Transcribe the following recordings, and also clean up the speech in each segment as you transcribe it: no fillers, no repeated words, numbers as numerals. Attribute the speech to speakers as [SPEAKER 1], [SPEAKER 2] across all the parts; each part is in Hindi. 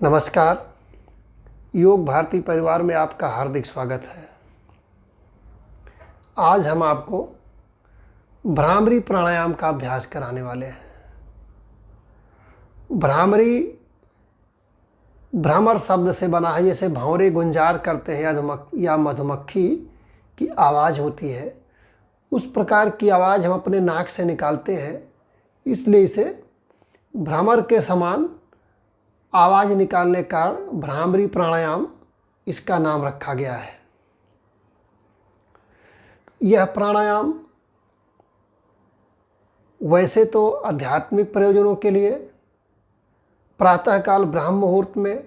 [SPEAKER 1] नमस्कार। योग भारती परिवार में आपका हार्दिक स्वागत है। आज हम आपको भ्रामरी प्राणायाम का अभ्यास कराने वाले हैं। भ्रामरी भ्रमर शब्द से बना है, जैसे भंवरे गुंजार करते हैं या मधुमक्खी की आवाज़ होती है, उस प्रकार की आवाज़ हम अपने नाक से निकालते हैं, इसलिए इसे भ्रमर के समान आवाज़ निकालने का भ्रामरी प्राणायाम इसका नाम रखा गया है। यह प्राणायाम वैसे तो आध्यात्मिक प्रयोजनों के लिए प्रातःकाल ब्राह्म मुहूर्त में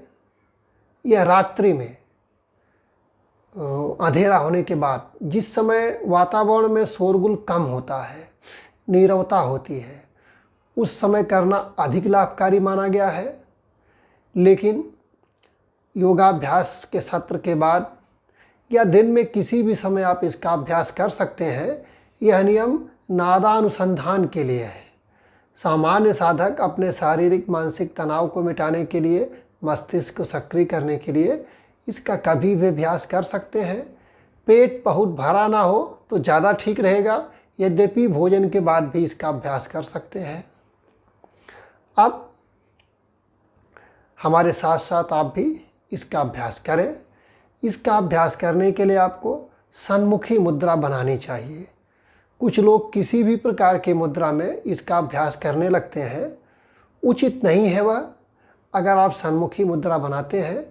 [SPEAKER 1] या रात्रि में अंधेरा होने के बाद, जिस समय वातावरण में शोरगुल कम होता है, नीरवता होती है, उस समय करना अधिक लाभकारी माना गया है। लेकिन योगाभ्यास के सत्र के बाद या दिन में किसी भी समय आप इसका अभ्यास कर सकते हैं। यह नियम नादानुसंधान के लिए है। सामान्य साधक अपने शारीरिक मानसिक तनाव को मिटाने के लिए, मस्तिष्क को सक्रिय करने के लिए इसका कभी भी अभ्यास कर सकते हैं। पेट बहुत भरा ना हो तो ज़्यादा ठीक रहेगा, यद्यपि भोजन के बाद भी इसका अभ्यास कर सकते हैं। अब हमारे साथ साथ आप भी इसका अभ्यास करें। इसका अभ्यास करने के लिए आपको सन्मुखी मुद्रा बनानी चाहिए। कुछ लोग किसी भी प्रकार की मुद्रा में इसका अभ्यास करने लगते हैं, उचित नहीं है वह। अगर आप सन्मुखी मुद्रा बनाते हैं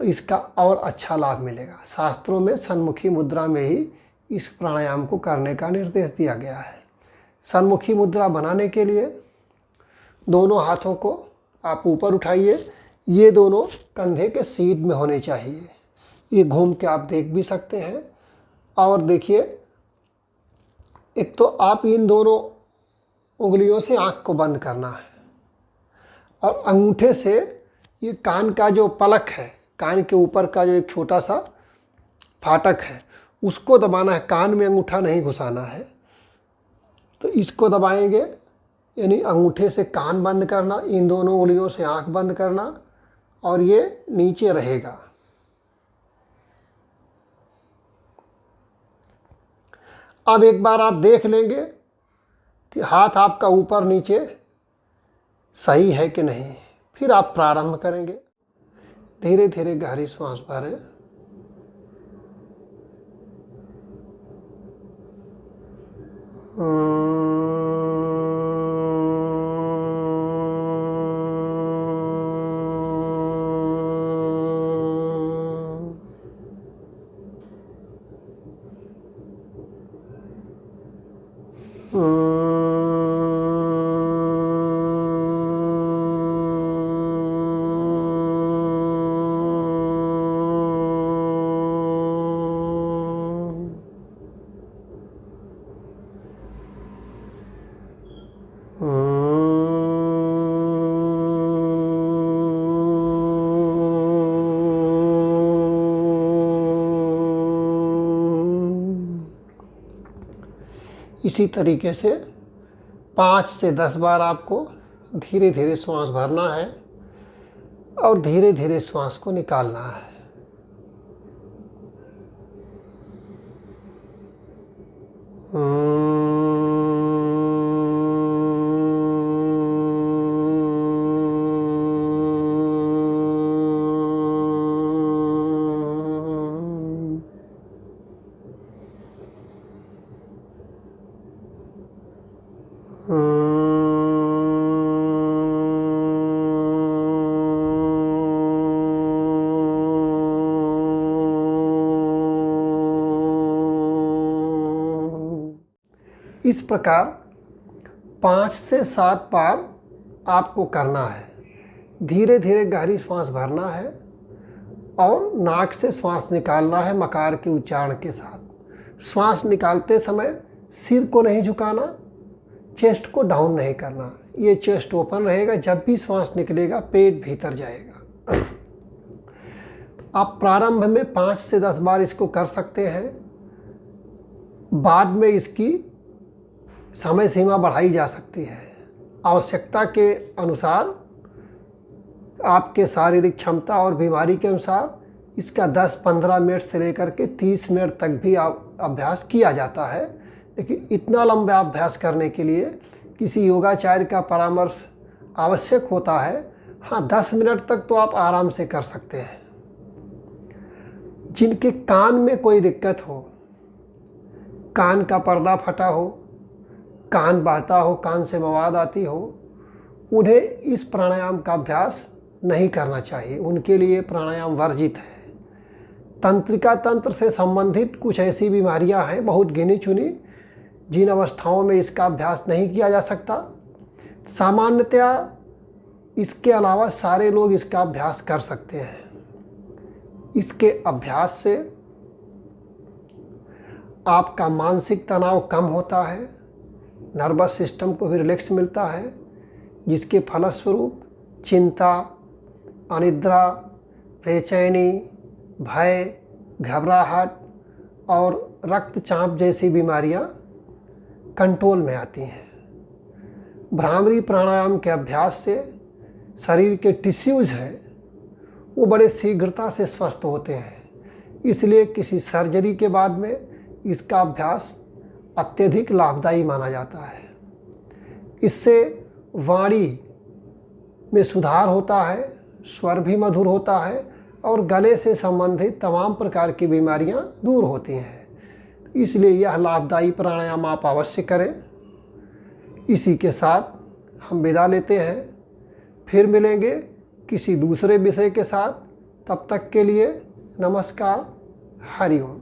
[SPEAKER 1] तो इसका और अच्छा लाभ मिलेगा। शास्त्रों में सन्मुखी मुद्रा में ही इस प्राणायाम को करने का निर्देश दिया गया है। सन्मुखी मुद्रा बनाने के लिए दोनों हाथों को आप ऊपर उठाइए। ये दोनों कंधे के सीध में होने चाहिए। ये घूम के आप देख भी सकते हैं। और देखिए, एक तो आप इन दोनों उंगलियों से आँख को बंद करना है और अंगूठे से ये कान का जो पलक है, कान के ऊपर का जो एक छोटा सा फाटक है, उसको दबाना है। कान में अंगूठा नहीं घुसाना है। तो इसको दबाएंगे, यानी अंगूठे से कान बंद करना, इन दोनों उंगलियों से आँख बंद करना और ये नीचे रहेगा। अब एक बार आप देख लेंगे कि हाथ आपका ऊपर नीचे सही है कि नहीं। फिर आप प्रारंभ करेंगे। धीरे धीरे गहरी सांस भरें। इसी तरीके से 5 से 10 बार आपको धीरे धीरे श्वास भरना है और धीरे धीरे श्वास को निकालना है। इस प्रकार 5 से 7 बार आपको करना है। धीरे धीरे गहरी श्वास भरना है और नाक से श्वास निकालना है मकार के उच्चारण के साथ। श्वास निकालते समय सिर को नहीं झुकाना, चेस्ट को डाउन नहीं करना। ये चेस्ट ओपन रहेगा। जब भी श्वास निकलेगा पेट भीतर जाएगा। आप प्रारंभ में 5 से 10 बार इसको कर सकते हैं। बाद में इसकी समय सीमा बढ़ाई जा सकती है। आवश्यकता के अनुसार आपके शारीरिक क्षमता और बीमारी के अनुसार इसका 10-15 मिनट से लेकर के 30 मिनट तक भी अभ्यास किया जाता है। लेकिन इतना लंबा अभ्यास करने के लिए किसी योगाचार्य का परामर्श आवश्यक होता है। हाँ, 10 मिनट तक तो आप आराम से कर सकते हैं। जिनके कान में कोई दिक्कत हो, कान का पर्दा फटा हो, कान बहता हो, कान से मवाद आती हो, उन्हें इस प्राणायाम का अभ्यास नहीं करना चाहिए। उनके लिए प्राणायाम वर्जित है। तंत्रिका तंत्र से संबंधित कुछ ऐसी बीमारियां हैं, बहुत गिनी चुनी, जिन अवस्थाओं में इसका अभ्यास नहीं किया जा सकता। सामान्यतया इसके अलावा सारे लोग इसका अभ्यास कर सकते हैं। इसके अभ्यास से आपका मानसिक तनाव कम होता है, नर्वस सिस्टम को भी रिलैक्स मिलता है, जिसके फलस्वरूप चिंता, अनिद्रा, बेचैनी, भय, घबराहट और रक्तचाप जैसी बीमारियां कंट्रोल में आती हैं। भ्रामरी प्राणायाम के अभ्यास से शरीर के टिश्यूज़ हैं वो बड़े शीघ्रता से स्वस्थ होते हैं। इसलिए किसी सर्जरी के बाद में इसका अभ्यास अत्यधिक लाभदायी माना जाता है। इससे वाणी में सुधार होता है, स्वर भी मधुर होता है और गले से संबंधित तमाम प्रकार की बीमारियां दूर होती हैं। इसलिए यह लाभदायी प्राणायाम आप अवश्य करें। इसी के साथ हम विदा लेते हैं। फिर मिलेंगे किसी दूसरे विषय के साथ। तब तक के लिए नमस्कार, हरि ओम।